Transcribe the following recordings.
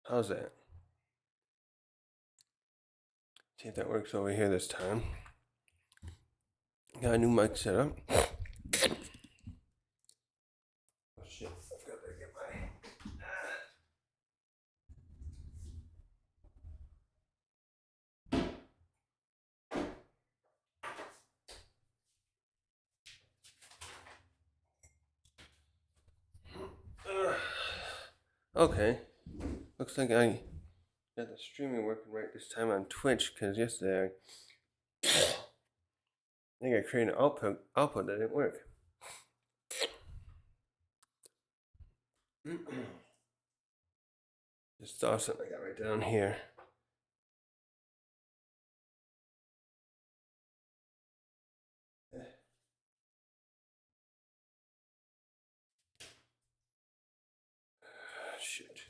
How's that? See if that works over here this time. Got a new mic set up. Oh shit, I've got to get my. Okay, looks like I got the streaming working right this time on Twitch because yesterday I think I created an output that didn't work. Just saw something I got right down here. Shit.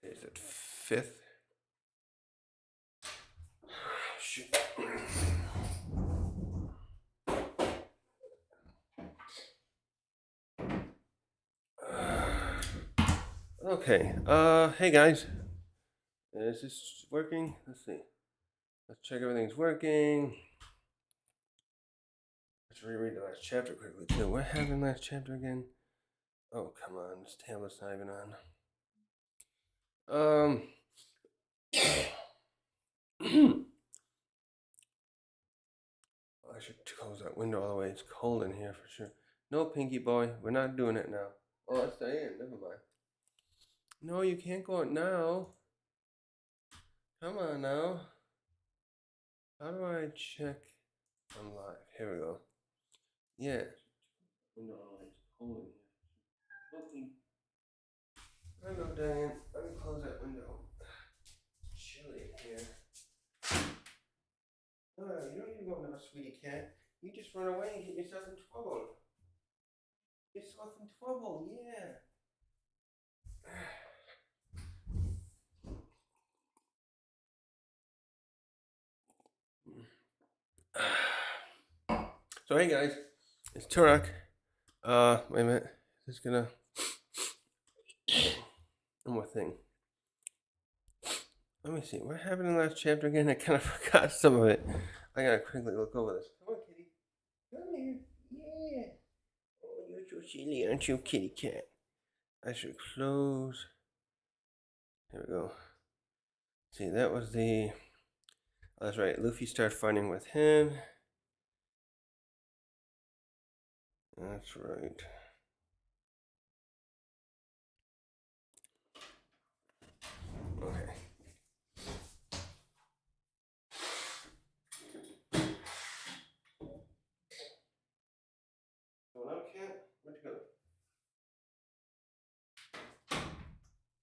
Is it 5th? Shit. Okay. Hey guys. Is this working? Let's see. Let's check everything's working. Let's reread the last chapter quickly too. What happened last chapter again? Oh come on, this tablet's not even on. I should close that window all the way. It's cold in here for sure. No, Pinky Boy, we're not doing it now. Oh, that's Diane. Never mind. No, you can't go out now. Come on now. How do I check I'm live? Here we go. Yeah. Window all the way. It's cold in here. Okay. I know, Diane. Let me close that window. It's chilly in here. Oh, you don't need to go now, sweetie cat. You just run away and get yourself in trouble. Get yourself in trouble, yeah. So hey guys, it's Turok. Wait a minute. Just gonna one more thing. Let me see. What happened in the last chapter again? I kind of forgot some of it. I gotta quickly look over this. Come on, kitty. Come here. Yeah. Oh, you're so silly, aren't you, kitty cat? I should close. Here we go. See, that was the. Oh, that's right. Luffy started fighting with him. That's right. Okay. Going out, cat? Where'd you go?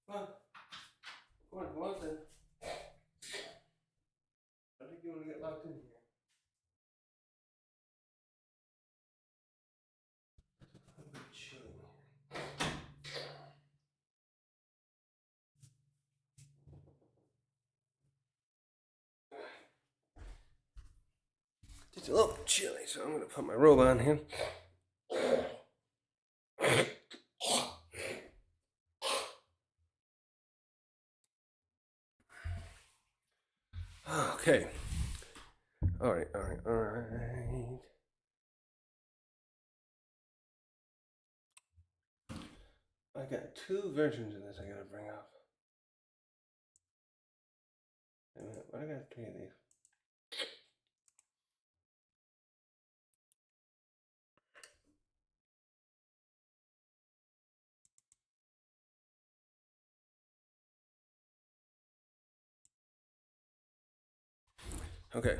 Come on. Come on, go out then. I think you want to get locked in here. I'm a bit chilly. It's a little chilly, so I'm gonna put my robe on here. Okay. All right. I got two versions of this I gotta bring up. Wait a minute, why I got three of these? Okay.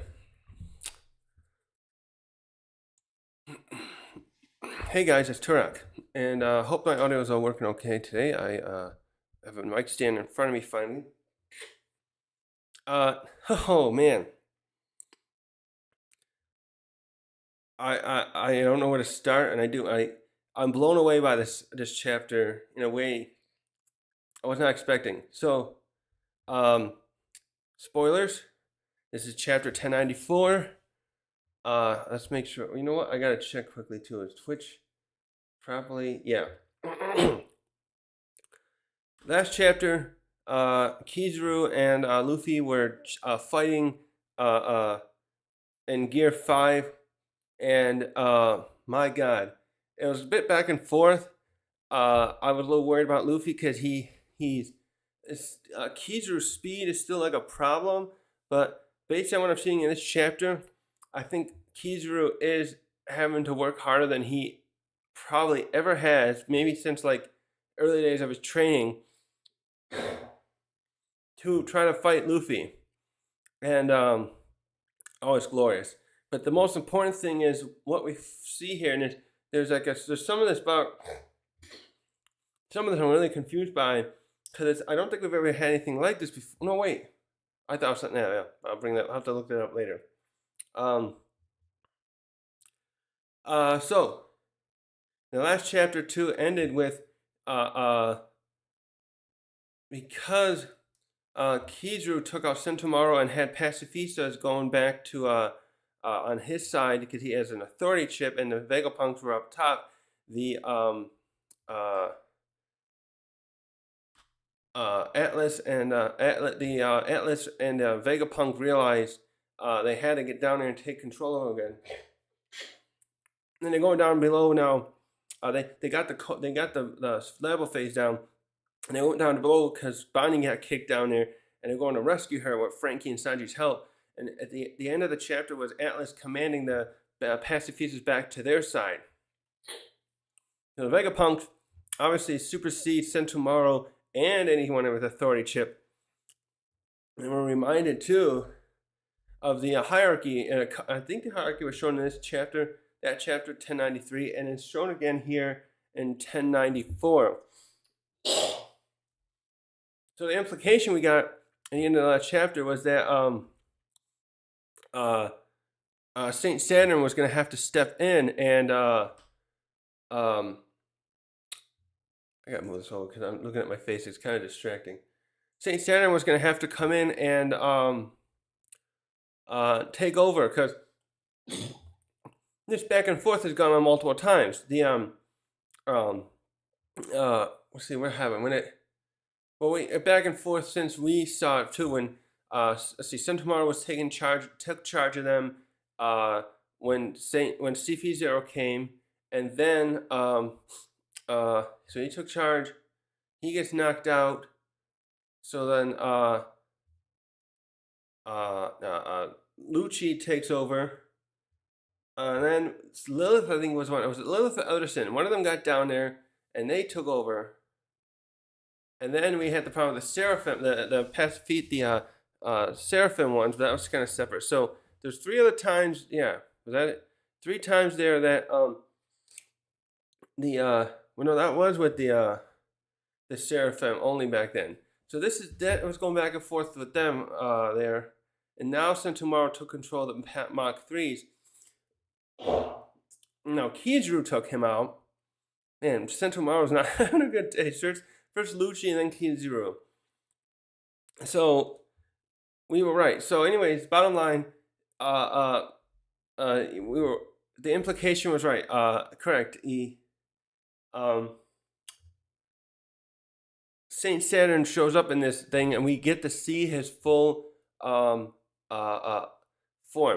Hey guys, it's Turok, and hope my audio is all working okay today. I have a mic stand in front of me finally. Oh man, I don't know where to start, and I'm blown away by this chapter in a way I was not expecting. So, spoilers. This is chapter 1094. Let's make sure. You know what? I gotta check quickly too. Is Twitch properly? Yeah. Last chapter, Kizaru and Luffy were fighting in Gear 5, and my God, it was a bit back and forth. I was a little worried about Luffy because Kizaru's speed is still like a problem, but based on what I'm seeing in this chapter, I think Kizaru is having to work harder than he probably ever has, maybe since like early days of his training, to try to fight Luffy. And oh, it's glorious. But the most important thing is what we see here, and there's some of this about some of this I'm really confused by, because I don't think we've ever had anything like this before. No, wait, I thought it was something. Yeah, I'll bring that. I'll have to look that up later. So the last chapter 2 ended with because Kizaru took out Sentomaru and had pacifistas going back to on his side because he has an authority chip, and the Vegapunks were up top. The Atlas and Atlas and Vegapunk realized they had to get down there and take control of him again. And then they're going down below now. They got the level phase down, and they went down below because Bonnie got kicked down there, and they're going to rescue her with Frankie and Sanji's help. And at the end of the chapter was Atlas commanding the pacifistas back to their side. So the Vegapunk obviously supersedes Sentomaru and anyone with authority chip. And we're reminded too of the hierarchy. And I think the hierarchy was shown in this chapter, that chapter 1093, and it's shown again here in 1094. So the implication we got at the end of the last chapter was that Saint Saturn was going to have to step in, and I got to move this over because I'm looking at my face. It's kind of distracting. Saint Saturn was going to have to come in and take over, because this back and forth has gone on multiple times. The let's see, what happened when it. Well, back and forth since we saw it too. When let's see, Sentomaru was took charge of them. When CP0 came, and then so he took charge. He gets knocked out. So then Lucci takes over. And then Lilith, I think was one. It was Lilith or Elderson. One of them got down there, and they took over. And then we had the problem with the Seraphim, the Seraphim ones, but that was kind of separate. So there's 3 other times. Yeah, was that it? 3 times there that that was with the Seraphim only back then. So that was going back and forth with them there, and now Sentomaru took control of the Mach 3s. Now Kizaru took him out, and Sentomaru's not having a good day. First Lucci and then Kizaru. So we were right. So anyways, bottom line, the implication was right. Correct. Saint Saturn shows up in this thing, and we get to see his full form.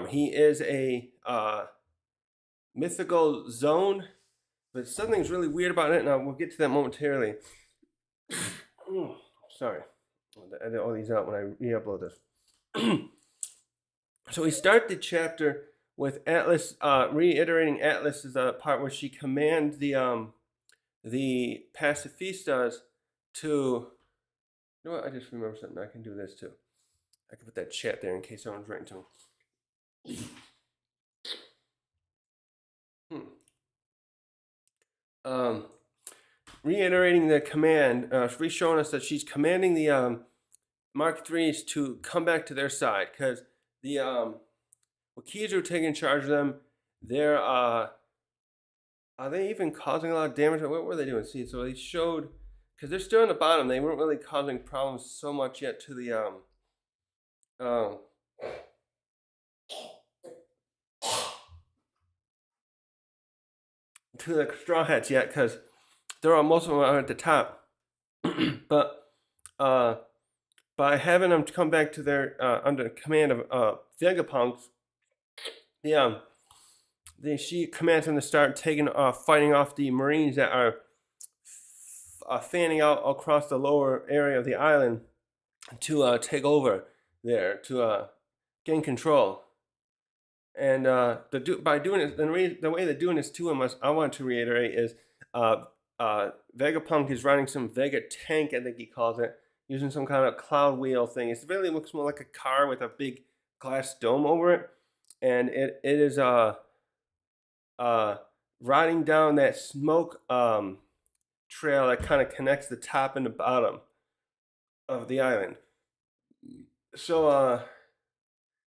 He is a mythical zone, but something's really weird about it, and we'll get to that momentarily. Sorry, I'll edit all these out when I re-upload this. So we start the chapter with Atlas reiterating Atlas's part where she commands the pacifistas to. You know what? I just remember something. I can do this too. I can put that chat there in case someone's writing to me. Reiterating the command, showing us that she's commanding the Mark IIIs to come back to their side, because the Wakizu are taking charge of them. They're are they even causing a lot of damage? What were they doing? See, so they showed because they're still on the bottom. They weren't really causing problems so much yet to the um to the straw hats yet, because they're all most of them are at the top. But uh, by having them come back to their under the command of Vegapunks, the she commands them to start taking fighting off the Marines that are fanning out across the lower area of the island to take over there to gain control. And by doing it, the way they're doing this to him, I want to reiterate, is Vegapunk is riding some Vega tank, I think he calls it, using some kind of cloud wheel thing. It really looks more like a car with a big glass dome over it, and it is riding down that smoke trail that kind of connects the top and the bottom of the island. So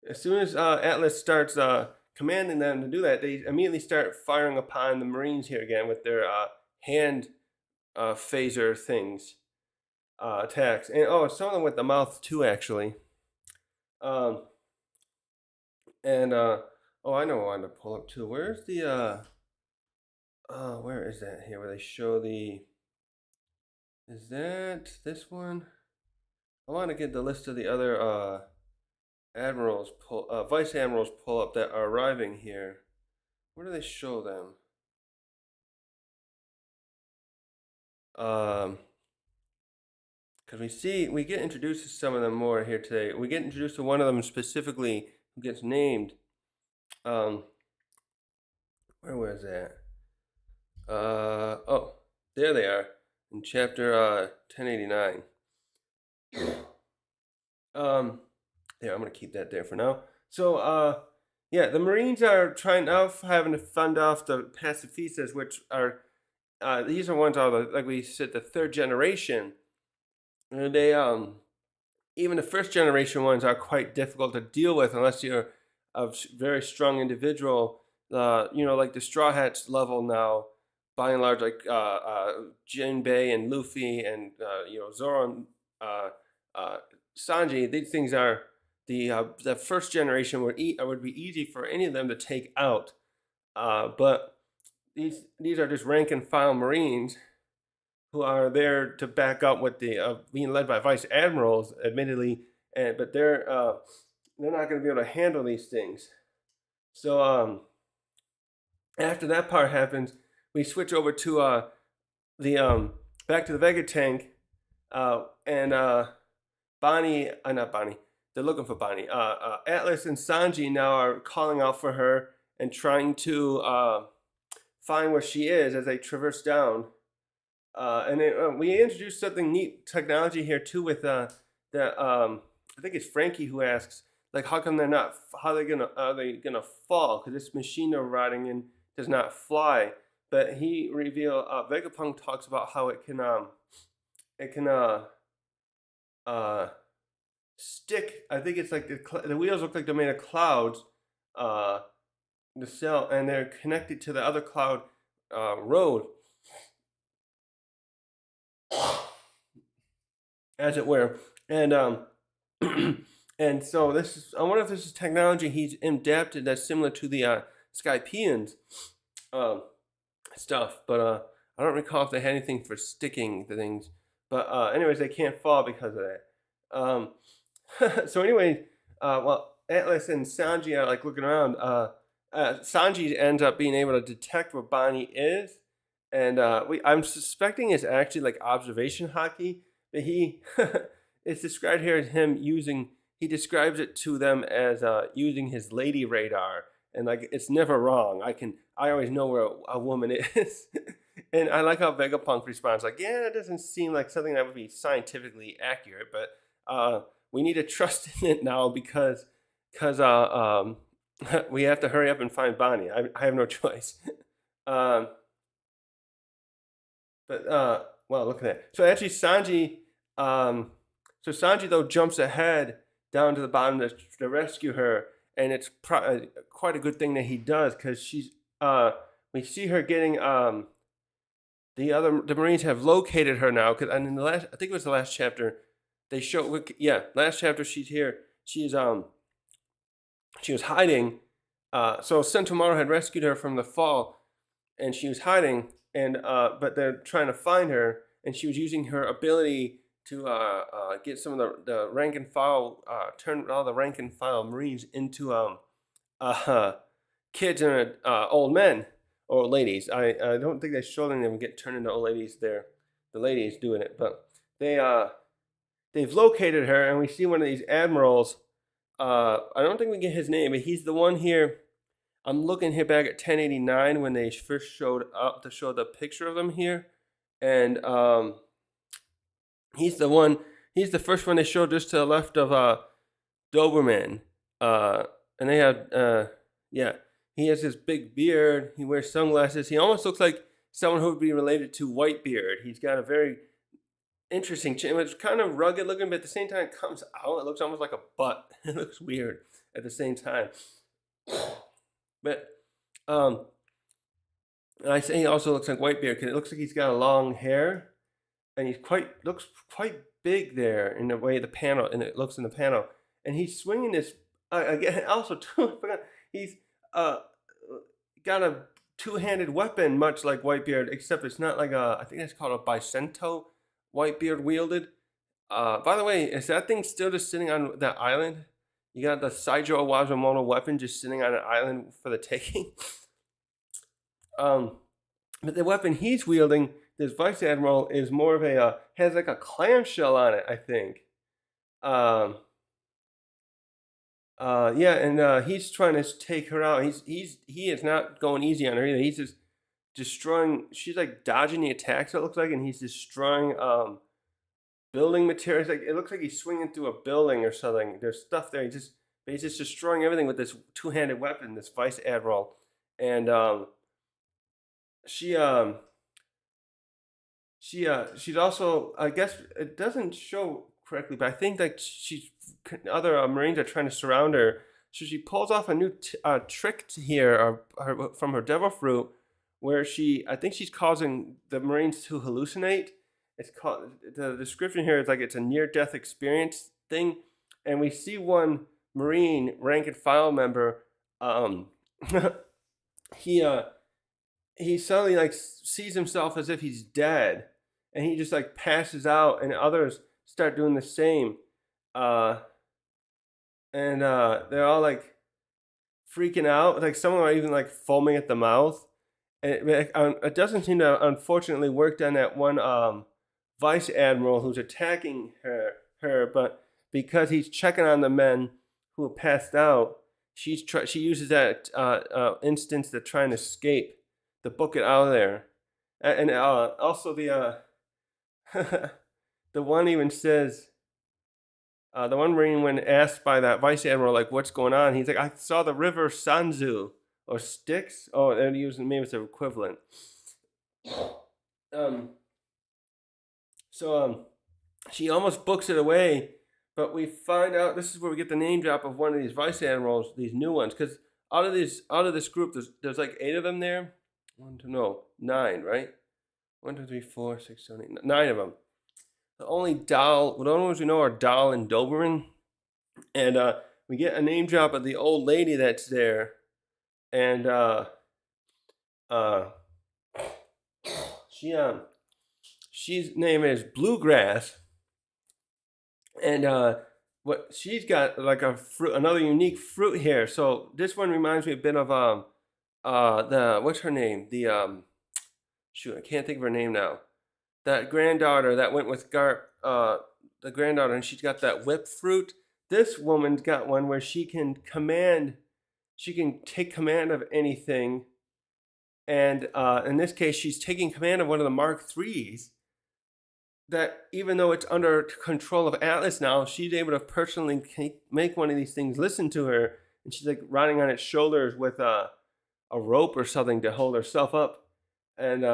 as soon as Atlas starts commanding them to do that, they immediately start firing upon the Marines here again with their hand phaser things, attacks, and some of them with the mouth too, actually. Um, and I know one to pull up too. Where's the where is that here? Where they show the? Is that this one? I want to get the list of the other admirals vice admirals pull up that are arriving here. Where do they show them? Because we get introduced to some of them more here today. We get introduced to one of them specifically who gets named. Where was that? There they are in chapter 1089. There, I'm gonna keep that there for now. So, yeah, the Marines are trying now having to fend off the pacifistas, which are these are ones like we said, the third generation. And they even the first generation ones are quite difficult to deal with unless you're a very strong individual. Like the Straw Hats level now, by and large, like Jinbei and Luffy and Zoro and Sanji. These things are the first generation would be easy for any of them to take out, but these are just rank and file Marines who are there to back up what the being led by vice admirals, admittedly, but they're not going to be able to handle these things. So after that part happens, we switch over to the back to the Vega tank, and Bonnie, not Bonnie. They're looking for Bonnie. Atlas and Sanji now are calling out for her and trying to find where she is as they traverse down. And then, we introduced something neat technology here too with I think it's Frankie who asks, like, how come are they gonna fall? Because this machine they're riding in does not fly. But he revealed, Vegapunk talks about how it can stick. I think it's like the wheels look like they're made of clouds, the cell, and they're connected to the other cloud road, as it were. And and so I wonder if this is technology he's adapted that's similar to the Skypeans stuff, but I don't recall if they had anything for sticking the things. But anyways, they can't fall because of that. So anyway, well, Atlas and Sanji are like looking around. Sanji ends up being able to detect where Bonnie is, and I'm suspecting it's actually like observation hockey. But it's described here as him using. He describes it to them as using his lady radar, and like it's never wrong. I always know where a woman is. And I like how Vegapunk responds like, yeah, it doesn't seem like something that would be scientifically accurate, but we need to trust in it now because we have to hurry up and find Bonnie. I have no choice. Well, look at that. So actually, Sanji though jumps ahead down to the bottom to rescue her, and it's quite a good thing that he does because we see her getting the Marines have located her now. Because in the last, I think it was the last chapter, they show. Yeah, last chapter she's here. She was hiding. So Sentomaro had rescued her from the fall, and she was hiding. And but they're trying to find her, and she was using her ability to get some of the rank and file, turn all the rank and file Marines into uh, kids and old men or old ladies. I don't think they show them get turned into old ladies. They're the ladies doing it, but they've located her, and we see one of these admirals. I don't think we get his name, but he's the one here. I'm looking here back at 1089 when they first showed up to show the picture of them here, and he's the one. He's the first one they showed just to the left of Doberman. And they have yeah. He has this big beard. He wears sunglasses. He almost looks like someone who would be related to Whitebeard. He's got a very interesting chin. It's kind of rugged looking, but at the same time, it comes out. It looks almost like a butt. It looks weird at the same time. But I say he also looks like Whitebeard because it looks like he's got a long hair, and looks quite big there in the way the panel, and it looks in the panel. And he's swinging this again. Also, too, I forgot he's got a two-handed weapon, much like Whitebeard, except it's not like I think that's called a bicento. Whitebeard wielded. By the way, is that thing still just sitting on that island? You got the Saijo Awazamono weapon just sitting on an island for the taking. But the weapon he's wielding, this vice admiral, is more of a has like a clamshell on it, I think. Yeah, and he's trying to take her out. He is not going easy on her either. He's just destroying. She's like dodging the attacks. It looks like, and he's destroying building materials. Like it looks like he's swinging through a building or something. There's stuff there. He's just destroying everything with this two-handed weapon. This vice admiral, and she's also, I guess it doesn't show correctly, but I think that other Marines are trying to surround her. So she pulls off a new trick here from her devil fruit, where I think she's causing the Marines to hallucinate. It's called, the description here is like it's a near-death experience thing, and we see one Marine rank and file member. He suddenly like sees himself as if he's dead, and he just like passes out, and others start doing the same. And they're all like freaking out. Like some of them are even like foaming at the mouth. And it doesn't seem to unfortunately work on that one vice admiral who's attacking her, but because he's checking on the men who have passed out, she uses that instance to try and escape, to book it out of there. And also the the one even says, the one Marine, when asked by that vice admiral, like, what's going on, he's like, I saw the river Sanzu, or Styx. Oh, they're using, maybe it's an equivalent. She almost books it away, but we find out, this is where we get the name drop of one of these vice admirals, these new ones, because out of this group, there's like 8 of them there. 9, right? 1, 2, 3, 4, 6, 7, 8, 9 of them. The only ones we know are Dahl and Doberman, and we get a name drop of the old lady that's there, and she's name is Bluegrass, and what she's got like a fruit, another unique fruit here. So this one reminds me a bit of the what's her name? The shoot, I can't think of her name now. That granddaughter that went with Garp, the granddaughter, and she's got that whip fruit. This woman's got one where she can take command of anything, and in this case, she's taking command of one of the Mark IIIs. That even though it's under control of Atlas now, she's able to personally make one of these things listen to her, and she's like riding on its shoulders with a rope or something to hold herself up, and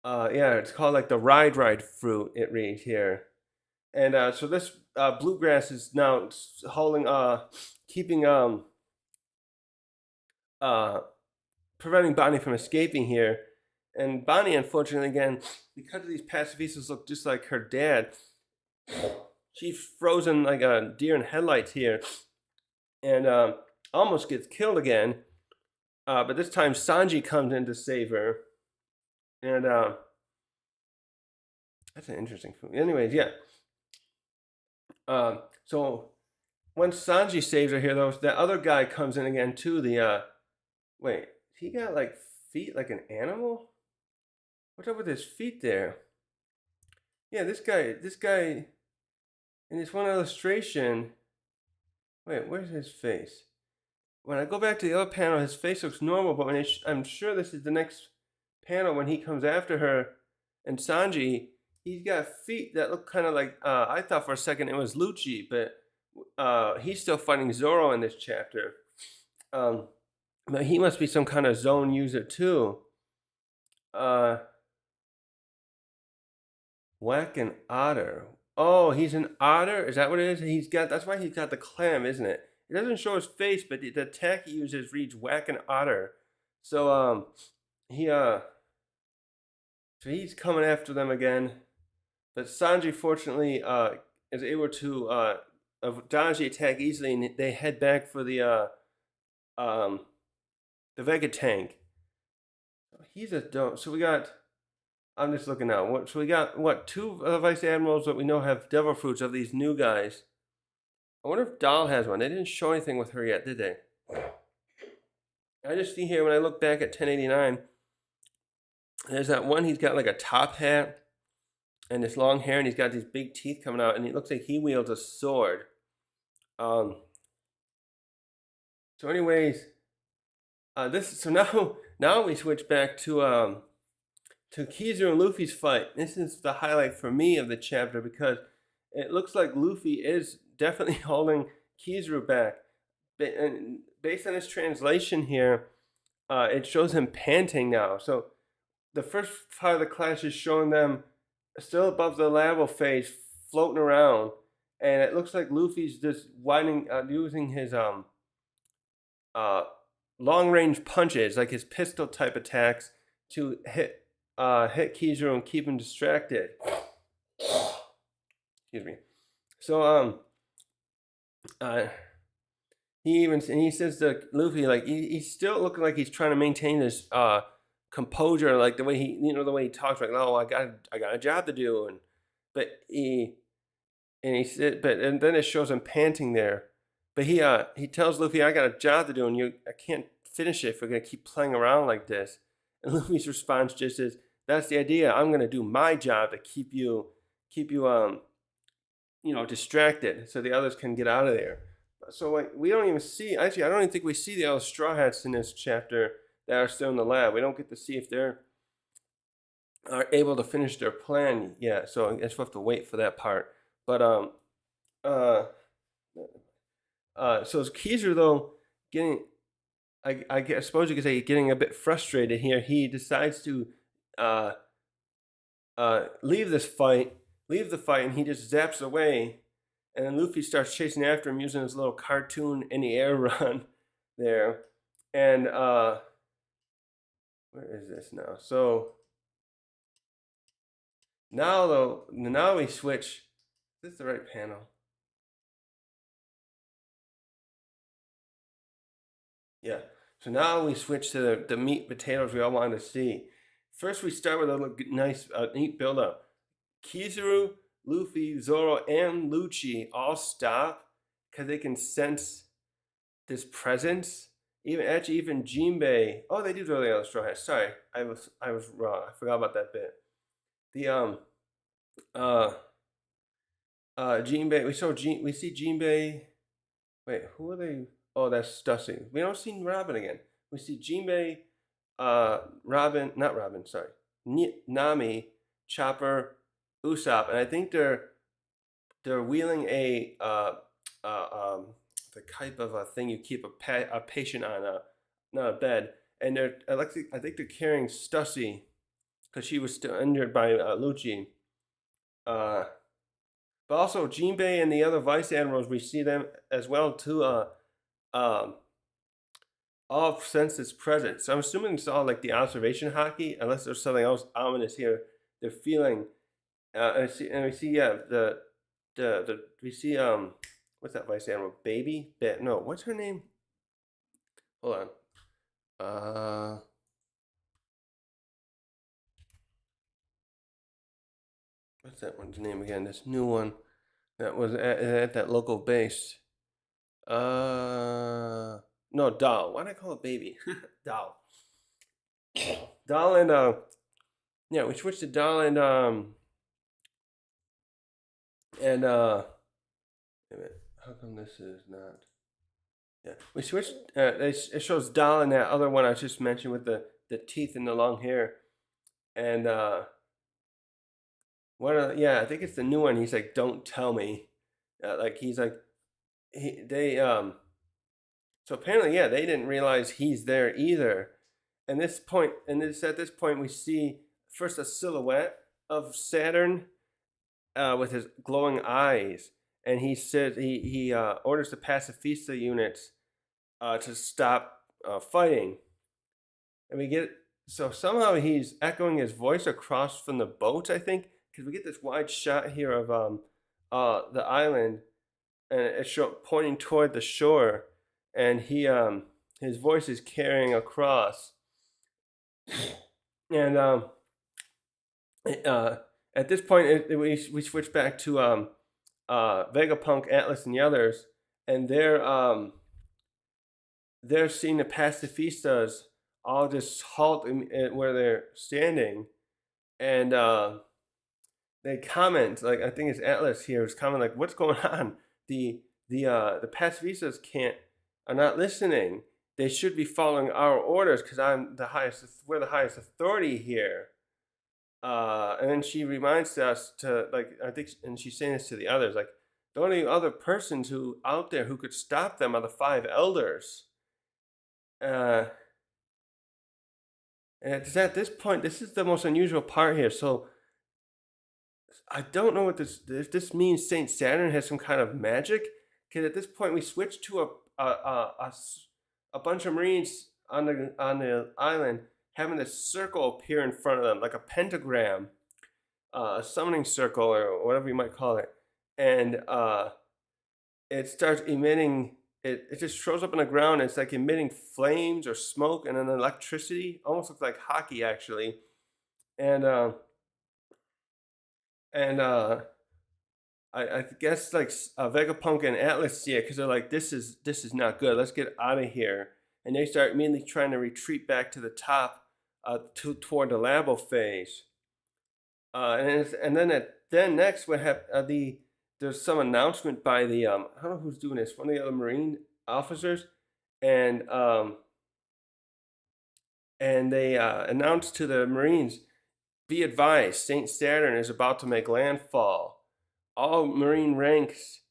yeah, it's called like the ride fruit. It reads here, and so this Bluegrass is now holding, keeping, preventing Bonnie from escaping here. And Bonnie, unfortunately, again, because of these pacifistas look just like her dad, she's frozen like a deer in headlights here, and almost gets killed again. But this time Sanji comes in to save her, and that's an interesting film. Anyways, yeah. So once Sanji saves her here, though, that other guy comes in again too. Wait, he got like feet like an animal? What's up with his feet there? Yeah, this guy, in this one illustration. Wait, where's his face? When I go back to the other panel, his face looks normal, but when I'm sure this is the next panel when he comes after her and Sanji, he's got feet that look kind of like, I thought for a second it was Lucci, but he's still fighting Zoro in this chapter. But he must be some kind of zone user too. Whack an otter. Oh, he's an otter? Is that what it is? That's why he's got the clam, isn't it? It doesn't show his face, but the attack he uses reads whack an otter. So so he's coming after them again. But Sanji fortunately is able to dodge the attack easily, and they head back for the Vegetatank. He's a dope. So we got. I'm just looking now. So we got what, two vice admirals that we know have devil fruits of these new guys. I wonder if Dahl has one. They didn't show anything with her yet, did they? I just see here when I look back at 1089, there's that one. He's got like a top hat and this long hair, and he's got these big teeth coming out, and it looks like he wields a sword. So, anyways, now we switch back to Kizaru and Luffy's fight. This is the highlight for me of the chapter because it looks like Luffy is definitely holding Kizaru back. And based on his translation here, it shows him panting now. So the first part of the clash is showing them still above the lava phase, floating around, and it looks like Luffy's just using his long range punches, like his pistol type attacks, to hit Kizaru and keep him distracted. Excuse me. So he says to Luffy, like he's still looking like he's trying to maintain his composure, like the way he talks, like, oh, I got a job to do, and then it shows him panting there, but he tells Luffy, I got a job to do, and I can't finish it if we're gonna keep playing around like this. And Luffy's response just is, that's the idea. I'm gonna do my job to keep you distracted, so the others can get out of there. So like we don't even see. Actually, I don't even think we see the other Straw Hats in this chapter that are still in the lab. We don't get to see if they're are able to finish their plan yet. So I guess we'll have to wait for that part. But so is Kizaru though getting? I suppose you could say getting a bit frustrated here. He decides to leave the fight, and he just zaps away. And then Luffy starts chasing after him using his little cartoon in the air run there. And where is this now? So now we switch. Is this the right panel? Yeah. So now we switch to the meat potatoes we all wanted to see. First, we start with a nice, neat build-up. Kizaru, Luffy, Zoro, and Lucci all stop because they can sense this presence. Even Jinbei. Oh, they do throw the other Straw Hats. Sorry, I was wrong. I forgot about that bit. The Jinbei. We see Jinbei. Wait, who are they? Oh, that's Stussy. We don't see Robin again. We see Jinbei, sorry, Nami, Chopper, Usopp, and I think they're wheeling the type of a thing you keep a patient on, not a bed, and I think they're carrying Stussy because she was still injured by Lucci. But also Jinbei and the other vice admirals, we see them as well too. all sense its presence. So I'm assuming it's all like the observation hockey, unless there's something else ominous here. They're feeling, and we see, yeah, we see, what's that vice admiral? Baby? No, what's her name? Hold on. What's that one's name again? This new one that was at that local base. No, Doll. Why did I call it Baby? Doll. Doll and yeah, we switched to Doll and wait a minute. How come this is not? Yeah, we switched. It shows Doll and that other one I just mentioned with the teeth and the long hair, and yeah, I think it's the new one. He's like, "Don't tell me," like he's like, they So apparently, yeah, they didn't realize he's there either. And at this point, we see first a silhouette of Saturn with his glowing eyes, and he says he orders the pacifista units to stop fighting, and we get so somehow he's echoing his voice across from the boats, I think, because we get this wide shot here of the island, and it's pointing toward the shore, and his voice is carrying across, and at this point we switch back to Vegapunk, Atlas, and the others, and they're seeing the pacifistas all just halt where they're standing, and they comment, like I think it's Atlas here is comment like, "What's going on? The pacifistas are not listening. They should be following our orders because we're the highest authority here." And then she reminds us to, like, I think, and she's saying this to the others, like, the only other persons who out there who could stop them are the five elders. And it's at this point, this is the most unusual part here. So I don't know if this means Saint Saturn has some kind of magic. Because at this point we switch to a bunch of Marines on the island having this circle appear in front of them, like a pentagram, a summoning circle or whatever you might call it, and it starts emitting. It just shows up on the ground. And it's like emitting flames or smoke and then electricity. Almost looks like hockey actually, and I guess like Vegapunk and Atlas see it because they're like, this is not good. Let's get out of here. And they start immediately trying to retreat back to the top, toward the Labo phase. And then next we have there's some announcement by the I don't know who's doing this, one of the other Marine officers, and they announce to the Marines, "Be advised, Saint Saturn is about to make landfall. All Marine ranks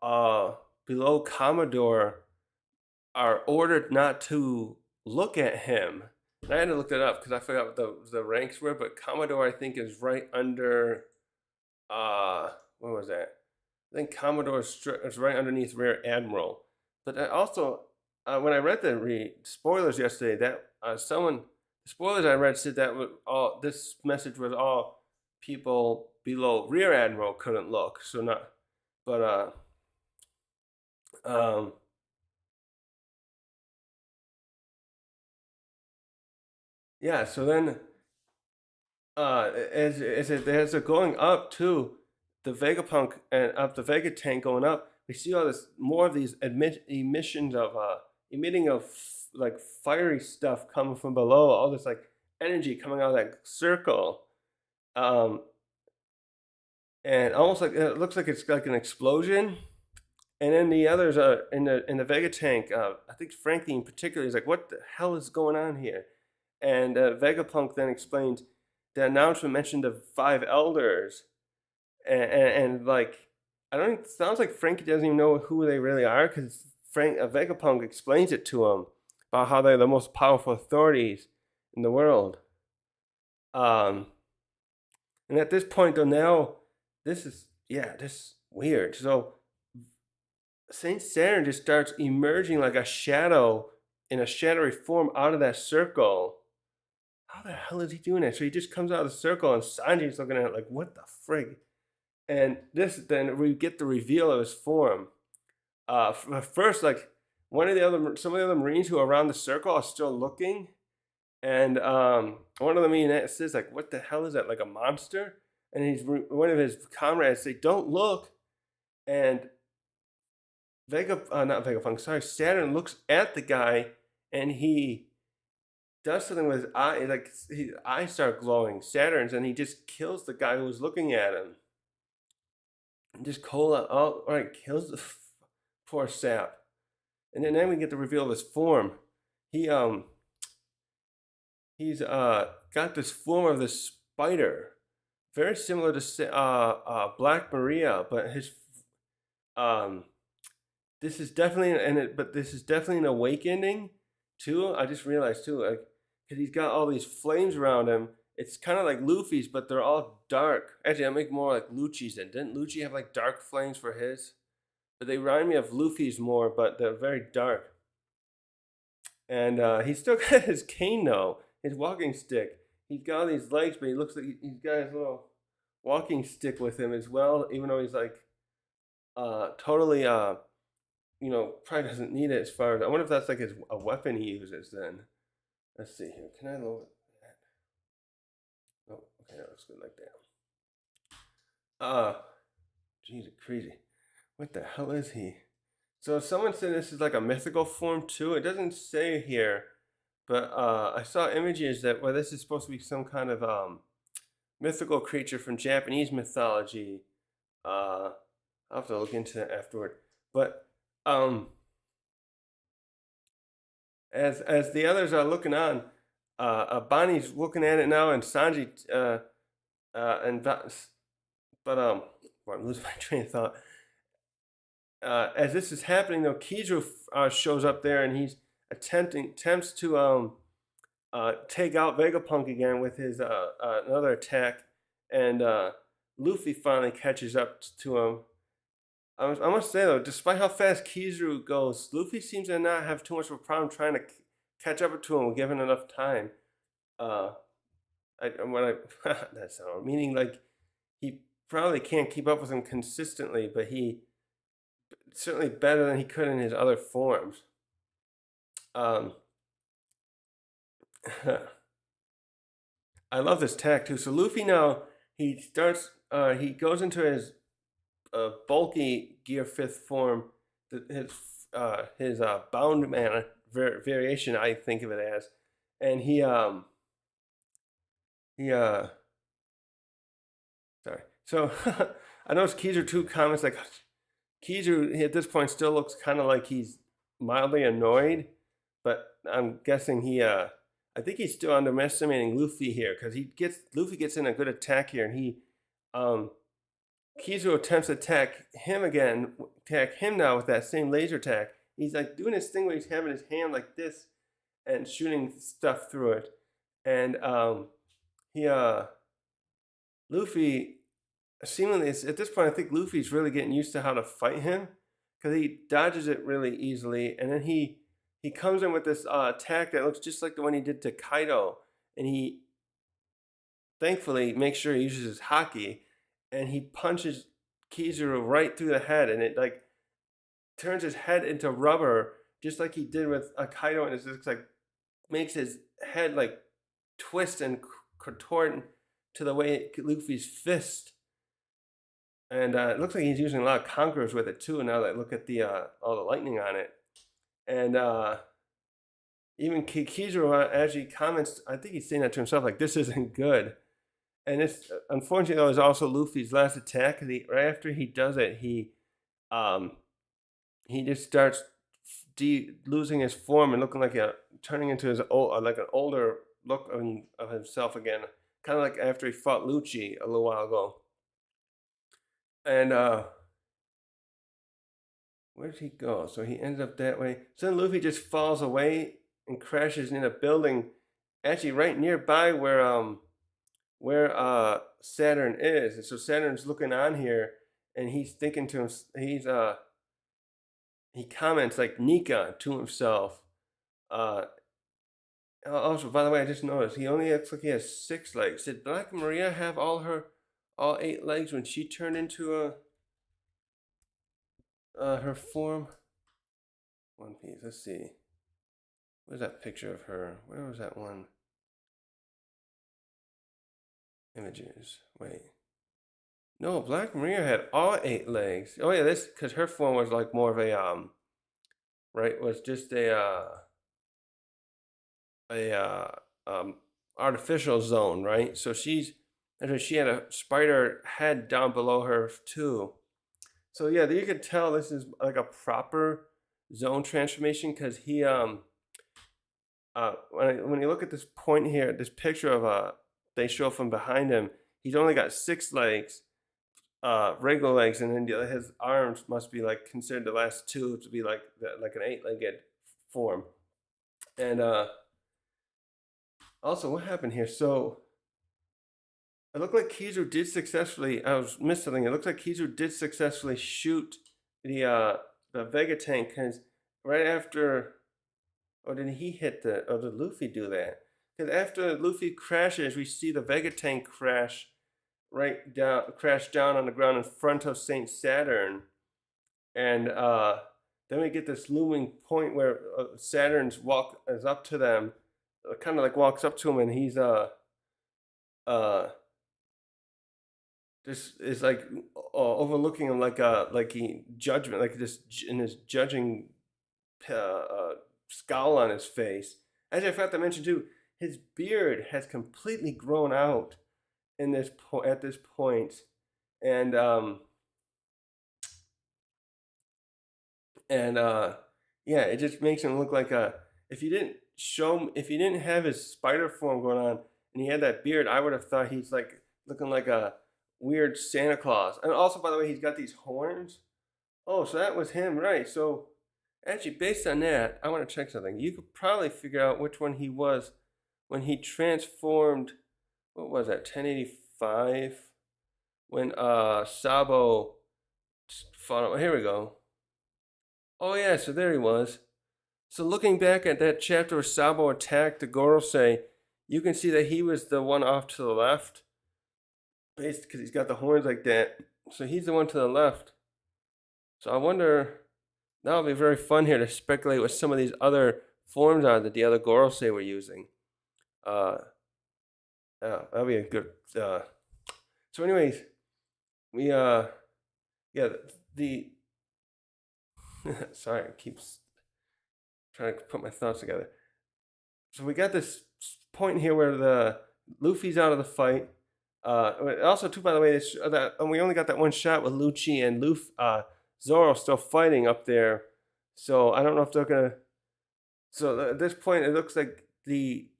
below Commodore are ordered not to look at him." And I had to look that up because I forgot what the ranks were, but Commodore I think is right under what was that? I think Commodore is right underneath Rear Admiral. But also when I read the spoilers yesterday, that the spoilers I read said that this message was all people below Rear Admiral couldn't look. So not, but yeah. So then as they're going up to the Vegapunk and up the Vega tank going up, we see all this more of these emissions of emitting of like fiery stuff coming from below, all this like energy coming out of that circle, and almost like it looks like it's like an explosion. And then the others are in the Vega tank. I think Frankie in particular is like, "What the hell is going on here?" And Vegapunk then explains the announcement mentioned the five elders, and like I don't. It sounds like Frankie doesn't even know who they really are because Vegapunk explains it to him about how they're the most powerful authorities in the world. And at this point, though, now this is weird. So Saint Saturn just starts emerging like a shadow in a shadowy form out of that circle. How the hell is he doing that? So he just comes out of the circle, and Sanji's looking at it like, what the frig? And then we get the reveal of his form. First, like some of the other Marines who are around the circle are still looking, and one of the Marines says like, "What the hell is that? Like a monster?" And one of his comrades say, "Don't look." And not Vegapunk, sorry, Saturn looks at the guy, and he does something with his eye, like his eyes start glowing, Saturn's, and he just kills the guy who was looking at him. And just kills the poor sap. And then we get the reveal of his form. He he's got this form of this spider, very similar to Black Maria, but his um this is definitely this is definitely an awakening too. I just realized too, like, because he's got all these flames around him. It's kind of like Luffy's, but they're all dark. Actually, I make more like Lucci's. Then didn't Lucci have like dark flames for his? But they remind me of Luffy's more, but they're very dark. And he's still got his cane though, his walking stick. He's got all these legs, but he looks like he's got his little walking stick with him as well. Even though he's like totally probably doesn't need it as far as I wonder if that's like a weapon he uses then. Let's see here. Can I lower that? Oh, okay, that looks good like that. Jeez, crazy. What the hell is he? So someone said this is like a mythical form too. It doesn't say here, but I saw images that this is supposed to be some kind of mythical creature from Japanese mythology. I'll have to look into that afterward. But as the others are looking on, Bonnie's looking at it now, and Sanji I'm losing my train of thought. As this is happening, though, Kizu shows up there, and he's attempts to take out Vegapunk again with his another attack, and Luffy finally catches up to him. I must say though, despite how fast Kizu goes, Luffy seems to not have too much of a problem trying to catch up to him given enough time. That's meaning like he probably can't keep up with him consistently, but he certainly better than he could in his other forms. I love this tag too. So Luffy now he goes into his bulky Gear 5th form, his bound man variation, I think of it as, and sorry. So I noticed Kizu too comments like Kizu at this point still looks kind of like he's mildly annoyed, but I'm guessing I think he's still underestimating Luffy here because Luffy gets in a good attack here, and Kizu attempts to attack him now with that same laser attack. He's like doing this thing where he's having his hand like this and shooting stuff through it, and Luffy seemingly at this point I think Luffy's really getting used to how to fight him because he dodges it really easily, and then he comes in with this attack that looks just like the one he did to Kaido, and he thankfully makes sure he uses his haki, and he punches Kizu right through the head, and it like turns his head into rubber, just like he did with Kaido, and it looks like makes his head like twist and contort to the way Luffy's fist. And it looks like he's using a lot of conquerors with it too. Now that I look at the all the lightning on it, and even Kizu actually comments. I think he's saying that to himself, like this isn't good. And it's unfortunately though is also Luffy's last attack. Right after he does it, he just starts losing his form and looking like turning into his like an older look of himself again, kind of like after he fought Lucci a little while ago. And where did he go? So he ends up that way. So then Luffy just falls away and crashes in a building, actually right nearby where Saturn is. And so Saturn's looking on here, and he's thinking to him. He comments like Nika to himself, Uh, Also, by the way, I just noticed he only looks like he has 6 legs. Did Black Maria have all 8 legs when she turned into her form? One Piece. Let's see. Where's that picture of her? Where was that one? Images. Wait. No, Black Maria had all 8 legs. Oh yeah, this because her form was like more of a right, was just a artificial zone, right? So she had a spider head down below her too. So yeah, you could tell this is like a proper zone transformation because when you look at this point here, this picture of they show from behind him, he's only got 6 legs, regular legs, and then his arms must be like considered the last two to be like an 8-legged form. And also, what happened here? So it looked like Kizu did successfully. I was missing something. It looks like Kizu did successfully shoot the Vega tank because right after, or did he hit or did Luffy do that? Because after Luffy crashes, we see the Vega tank crash down on the ground in front of Saint Saturn, and then we get this looming point where Saturn's is up to them, kind of like walks up to him, and he's this is like overlooking him like he judgment, like this in his judging scowl on his face. As I forgot to mention too, his beard has completely grown out at this point, and yeah, it just makes him look like a. If you didn't have his spider form going on and he had that beard, I would have thought he's like looking like a weird Santa Claus. And also, by the way, he's got these horns. Oh, so that was him, right? So actually, based on that, I want to check something. You could probably figure out which one he was when he transformed. What was that? 1085. When Sabo fought. Here we go. Oh yeah, so there he was. So looking back at that chapter where Sabo attacked the Gorosei, you can see that he was the one off to the left, based because he's got the horns like that. So he's the one to the left. So I wonder. That'll be very fun here to speculate what some of these other forms are that the other Gorosei were using. Yeah, that'll be a good. So, anyways, we yeah, the sorry, I keep trying to put my thoughts together. So we got this point here where the Luffy's out of the fight. Also, too, by the way, and we only got that one shot with Lucci and Zoro still fighting up there. So I don't know if they're gonna. So at this point, it looks like the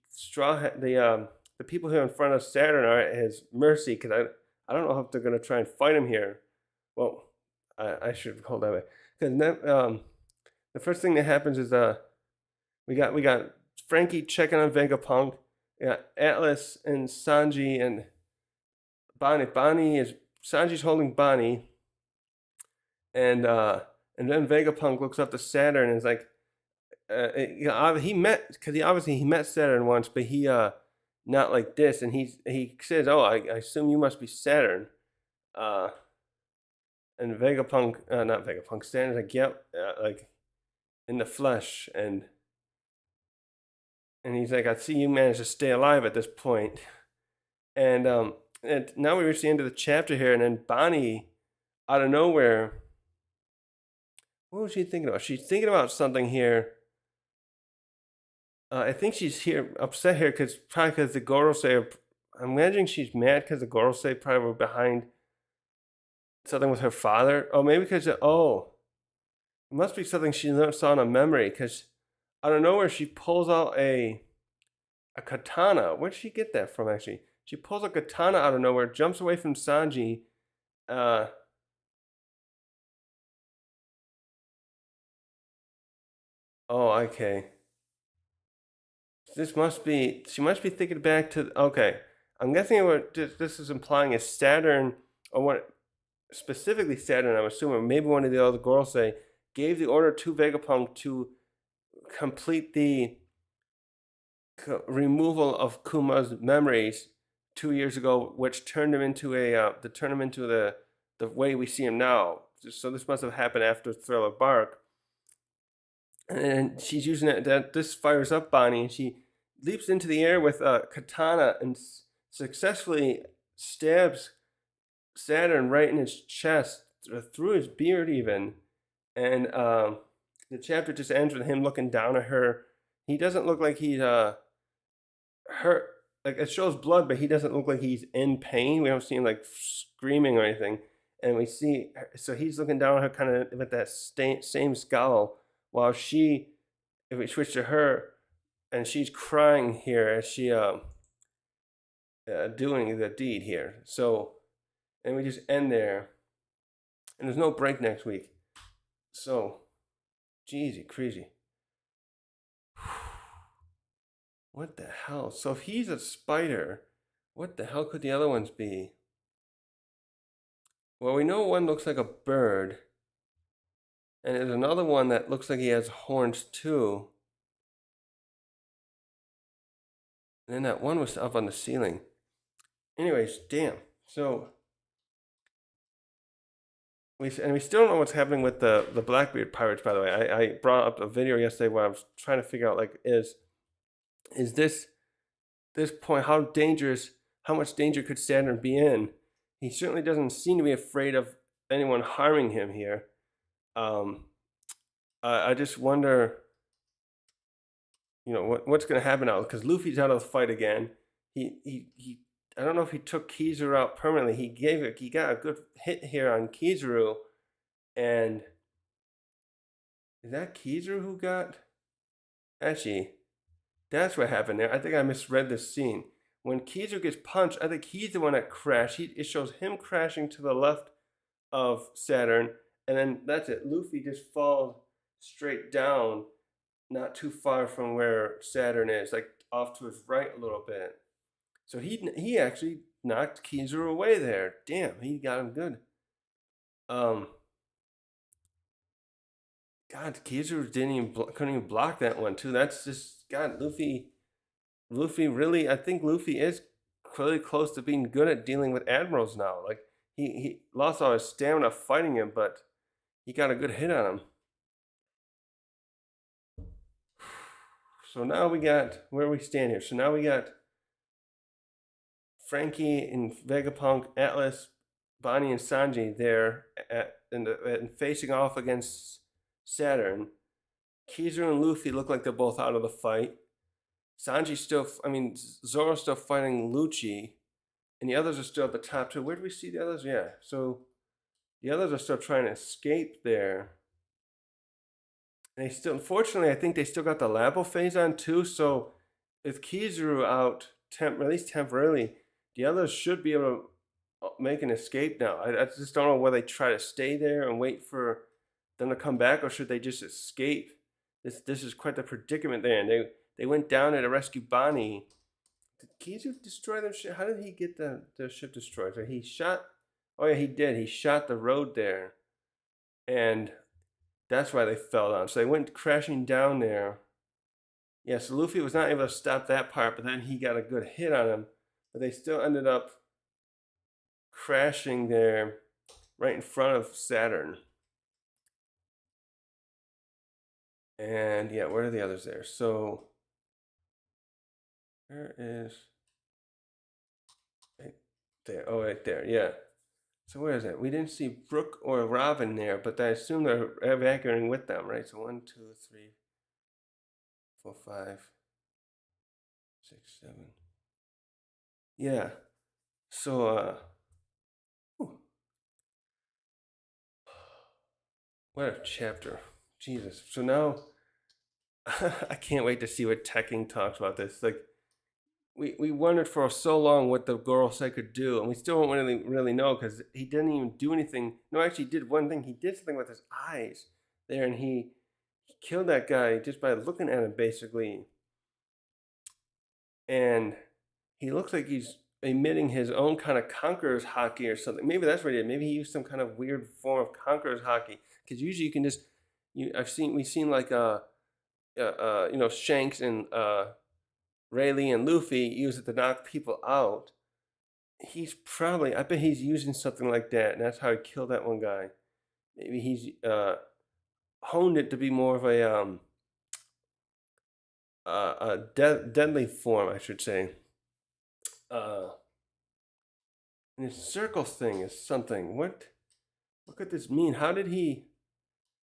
people here in front of Saturn are at his mercy because I don't know if they're gonna try and fight him here. Well, I should hold that way because the first thing that happens is we got Frankie checking on Vegapunk. We got Atlas and Sanji and Bonnie. Sanji's holding Bonnie, and then Vegapunk looks up to Saturn and is like, he met Saturn once, but he not like this, and he says, "Oh, I assume you must be Saturn," and Vegapunk, not Vegapunk, Saturn's like, "Yep," like in the flesh, and he's like, "I see you managed to stay alive at this point," and now we reach the end of the chapter here, and then Bonnie, out of nowhere, what was she thinking about? She's thinking about something here. I think she's upset here because the Gorosei. I'm imagining she's mad because the Gorosei probably were behind something with her father. Oh, maybe because it must be something she saw in a memory. Because out of nowhere she pulls out a katana. Where did she get that from? Actually, she pulls a katana out of nowhere, jumps away from Sanji. Oh, okay. She must be thinking back to, okay. I'm guessing what this is implying is Saturn, or what, specifically Saturn, I'm assuming, maybe one of the other girls gave the order to Vegapunk to complete the removal of Kuma's memories 2 years ago, which turned him into the way we see him now. So this must have happened after Thriller Bark, and she's using it. That this fires up Bonnie, and she leaps into the air with a katana and successfully stabs Saturn right in his chest, through his beard even. And the chapter just ends with him looking down at her. He doesn't look like he's hurt. Like, it shows blood, but he doesn't look like he's in pain. We don't see him like screaming or anything. And we see, so he's looking down at her kind of with that same scowl, while she, if we switch to her, and she's crying here as she doing the deed here. So, and we just end there, and there's no break next week. So, jeezy, crazy. What the hell? So if he's a spider, what the hell could the other ones be? Well, we know one looks like a bird, and there's another one that looks like he has horns too. And then that one was up on the ceiling. Anyways, damn. So we still don't know what's happening with the Blackbeard pirates. By the way, I brought up a video yesterday where I was trying to figure out, like, is this point, how much danger could Saturn be in? He certainly doesn't seem to be afraid of anyone harming him here. I just wonder, what's going to happen now, because Luffy's out of the fight again. He I don't know if he took Kizaru out permanently. He got a good hit here on Kizaru, and is that Kizaru who got? Actually, that's what happened there. I think I misread this scene. When Kizaru gets punched, I think he's the one that crashed. It shows him crashing to the left of Saturn, and then that's it. Luffy just falls straight down, not too far from where Saturn is, like off to his right a little bit. So he actually knocked Kizaru away there. Damn, he got him good. God, Kizaru couldn't even block that one too. That's just, God, Luffy really, I think Luffy is really close to being good at dealing with admirals now. Like, he lost all his stamina fighting him, but he got a good hit on him. So now we got, where we stand here. So now we got Frankie and Vegapunk, Atlas, Bonnie and Sanji there and facing off against Saturn. Kizaru and Luffy look like they're both out of the fight. Zoro's still fighting Lucci, and the others are still at the top too. Where do we see the others? Yeah, so the others are still trying to escape there. And unfortunately, I think they still got the Labo phase on too. So with Kizaru out, at least temporarily, the others should be able to make an escape now. I just don't know whether they try to stay there and wait for them to come back, or should they just escape? This is quite the predicament there. And they went down there to rescue Bonnie. Did Kizaru destroy their ship? How did he get the ship destroyed? So he shot. Oh yeah, he did. He shot the road there, and that's why they fell down. So they went crashing down there. Yeah, so Luffy was not able to stop that part, but then he got a good hit on him. But they still ended up crashing there right in front of Saturn. And yeah, where are the others there? So where is, right there? Oh, right there. Yeah. So where is that? We didn't see Brooke or Robin there, but I assume they're evacuating with them, right? So 1, 2, 3, 4, 5, 6, 7. Yeah. So what a chapter. Jesus. So now I can't wait to see what Tekking talks about this. Like, we wondered for so long what the Gorosei could do, and we still don't really know, because he didn't even do anything. No, actually, he did one thing. He did something with his eyes there, and he killed that guy just by looking at him, basically. And he looks like he's emitting his own kind of Conqueror's Haki or something. Maybe that's what he did. Maybe he used some kind of weird form of Conqueror's Haki, because usually you can just we've seen like Shanks and Rayleigh and Luffy use it to knock people out. I bet he's using something like that, and that's how he killed that one guy. Maybe he's honed it to be more of deadly form, I should say. Uh, and his circle thing is something. What could this mean? How did he?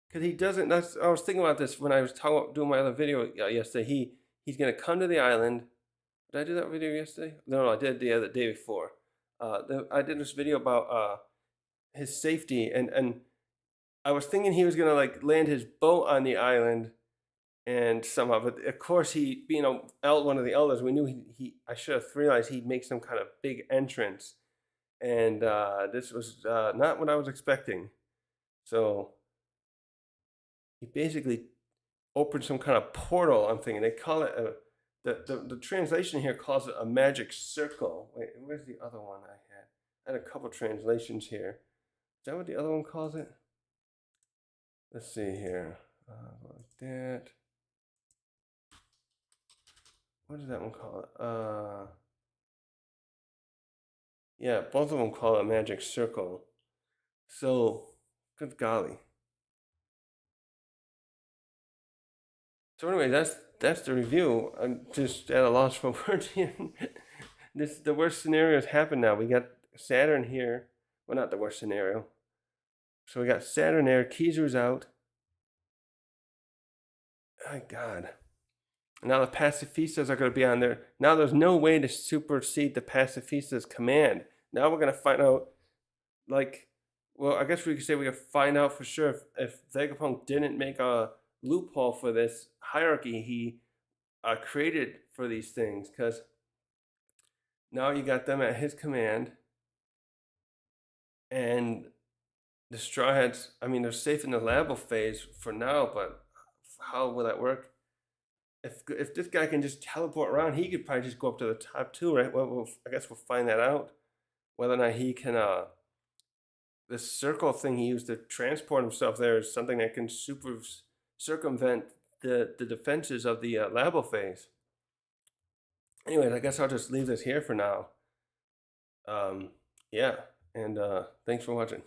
Because he doesn't. I was thinking about this when I was doing my other video yesterday. He's gonna come to the island. Did I do that video yesterday? No, I did the other day before. I did this video about his safety, and I was thinking he was gonna like land his boat on the island, and somehow, but of course he, being one of the elders, we knew I should have realized he'd make some kind of big entrance, and this was not what I was expecting. So he basically opened some kind of portal. I'm thinking they call it the translation here calls it a magic circle. Wait, where's the other one I had? I had a couple translations here. Is that what the other one calls it? Let's see here. Like that. What does that one call it? Yeah, both of them call it a magic circle. So, good golly. So anyway, that's the review. I'm just at a loss for words here. The worst scenario has happened now. We got Saturn here. Well, not the worst scenario. So we got Saturn there. Kizu's out. My God. Now the pacifistas are going to be on there. Now there's no way to supersede the pacifistas' command. Now we're going to find out, I guess we could say we can find out for sure if Vegapunk didn't make a loophole for this hierarchy he created for these things, because now you got them at his command, and the Straw Hats, I mean, they're safe in the labo phase for now, but how will that work? If this guy can just teleport around, he could probably just go up to the top two, right? Well, I guess we'll find that out. Whether or not he can, this circle thing he used to transport himself there is something that can circumvent the defenses of the labo phase. Anyways, I guess I'll just leave this here for now. Yeah, and thanks for watching.